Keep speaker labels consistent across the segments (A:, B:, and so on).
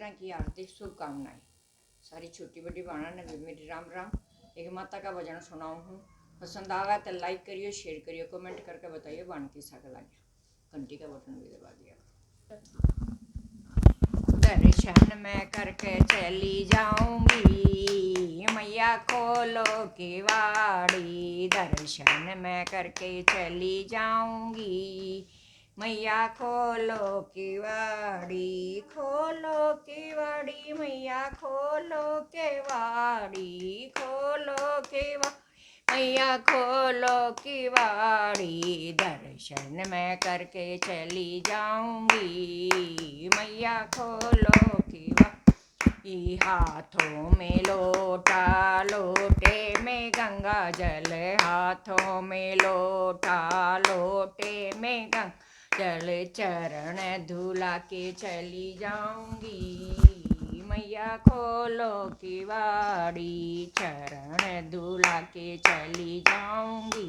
A: तरह की हार्दिक शुभकामनाएं। सारी छोटी बड़ी बहना ने भी मेरी राम राम। एक माता का भजन सुनाऊँ हूँ। पसंद आवा तो लाइक करियो, शेयर करियो, कमेंट करके बताइए बाण की सा लगे। घंटी का बटन भी दबा दिया। दर्शन मैं करके चली जाऊंगी, मैया खोलो किवाड़ी। दर्शन मैं करके चली जाऊंगी, मैया खोलो किवाड़ी। खोलो किवाड़ी मैया खोलो किवाड़ी, खोलो किवाड़ी मैया खोलो किवाड़ी। दर्शन मैं करके चली जाऊंगी, मैया खोलो किवाड़ी। हाथों में लोटा, लोटे में गंगा जल। हाथों में लोटा, लोटे में गंगा जल। चरण धुला के चली जाऊंगी, मैया खोलो किवाड़ी। चरण धुला के चली जाऊंगी,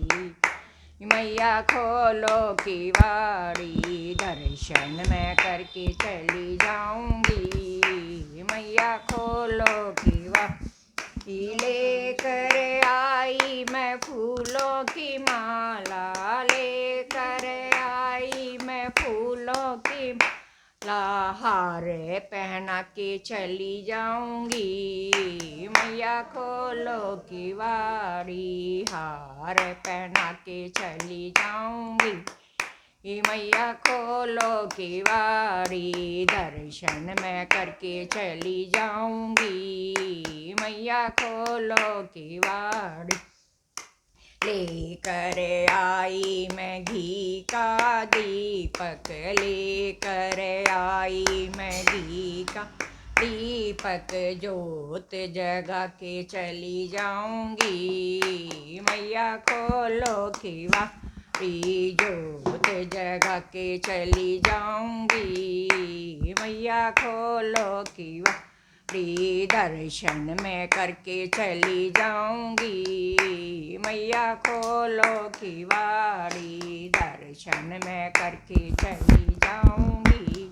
A: मैया खोलो किवाड़ी। दर्शन मैं करके चली जाऊंगी, मैया खोलो किवाड़ी। लेकर आई मैं फूलों की माला, लेकर आई मैं फूलों की माला। हार पहना के चली जाऊंगी, मैया खोलो किवाड़ी। हार पहना के चली जाऊंगी, मैया खोलो किवाड़ी। दर्शन मैं करके चली जाऊंगी, मैया खोलो किवाड़ी। लेकर आई मैं घी का दीपक, लेकर आई मैं घी का दीपक। जोत जगा के चली जाऊंगी, मैया खोलो किवाड़ी। जोत जगा के चली जाऊंगी, मैया खोलो किवाड़ी। दर्शन मैं करके चली जाऊंगी, मैया खोलो किवाड़ी। दर्शन मैं करके चली जाऊंगी,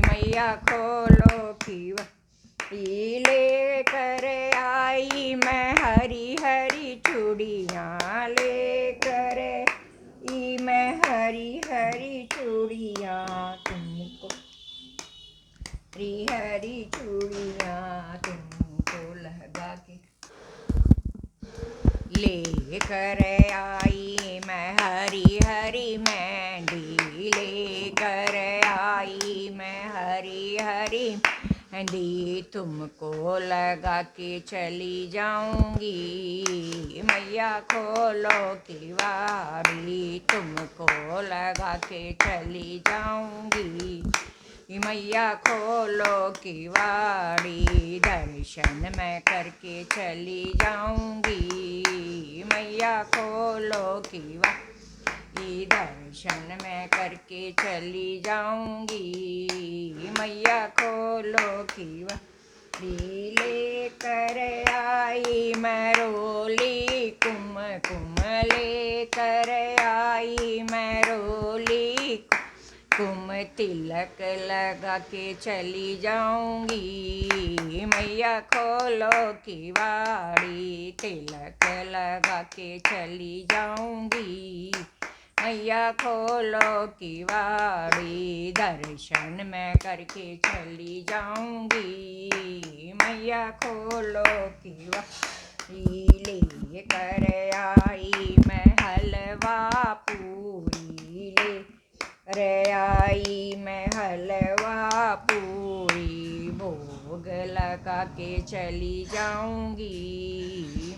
A: मैया खोलो किवाड़ी। लेकर आई मैं हरी हरी चूड़ियाँ, लेकर आई मैं हरी हरी चूड़ियाँ। तुमको हरी हरी चूड़ियाँ तुमको लगा के लेकर आई मैं हरी हरी मेहंदी। लेकर आई मैं हरी हरी मेहंदी। तुमको लगा के चली जाऊंगी, मैया खोलो किवाड़ी। तुमको लगा के चली जाऊंगी, मैया खोलो किवाड़ी। दर्शन मैं करके चली जाऊंगी, मैया खोलो किवाड़ी। दर्शन मैं करके चली जाऊंगी, मैया खोलो किवाड़ी। लेकर आई मैं रोली कुमकुम, लेकर आई मैं रोली कुम। तिलक लगा के चली जाऊंगी, मैया खोलो किवाड़ी। तिलक लगा के चली जाऊंगी, मैया खोलो किवाड़ी। दर्शन मैं करके चली जाऊंगी, मैया खोलो किवाड़ी। लेकर आई मैं हलवा पूरी, लेकर आई मैं हलवा पूरी। भोग लगा के चली जाऊंगी,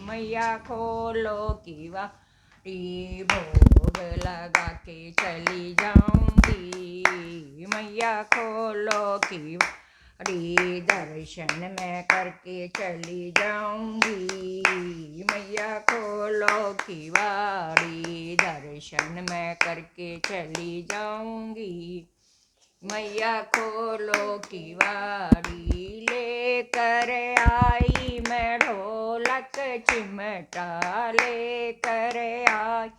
A: मैया खोलो किवाड़ी। भोग लगा के चली जाऊंगी, मैया खोलो किवाड़ी। दर्शन मैं करके चली जाऊंगी, मैया खोलो किवाड़ी। दर्शन मैं करके चली जाऊंगी, मैया खोलो किवाड़ी। लेकर आई मैं ढोलक चिमटा, लेकर आई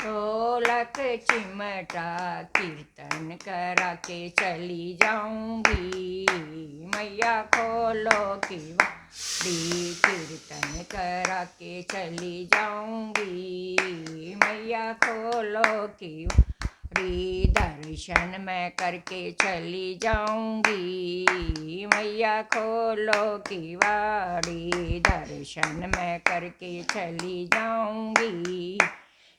A: ढोलक चिमटा कीर्तन करा के चली जाऊंगी, मैया खोलो की वाड़ी कीर्तन करा के चली जाऊंगी, मैया खोलो की वाड़ी दर्शन मैं करके चली जाऊंगी, मैया खोलो की वाड़ी दर्शन मैं करके चली जाऊंगी,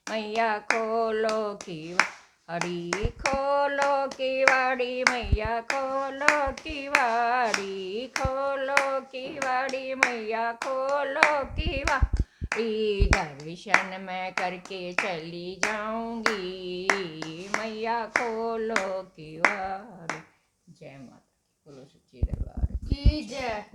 A: मैया खोलो की वाड़ी खोलो की वाड़ी मैया खोलो की वाड़ी खोलो की वाड़ी मैया खोलो की वाड़ी दर्शन मैं करके चली जाऊंगी, मैया खोलो की वाड़ी। जय माता की, बोलो सच्चे दरबार की जय।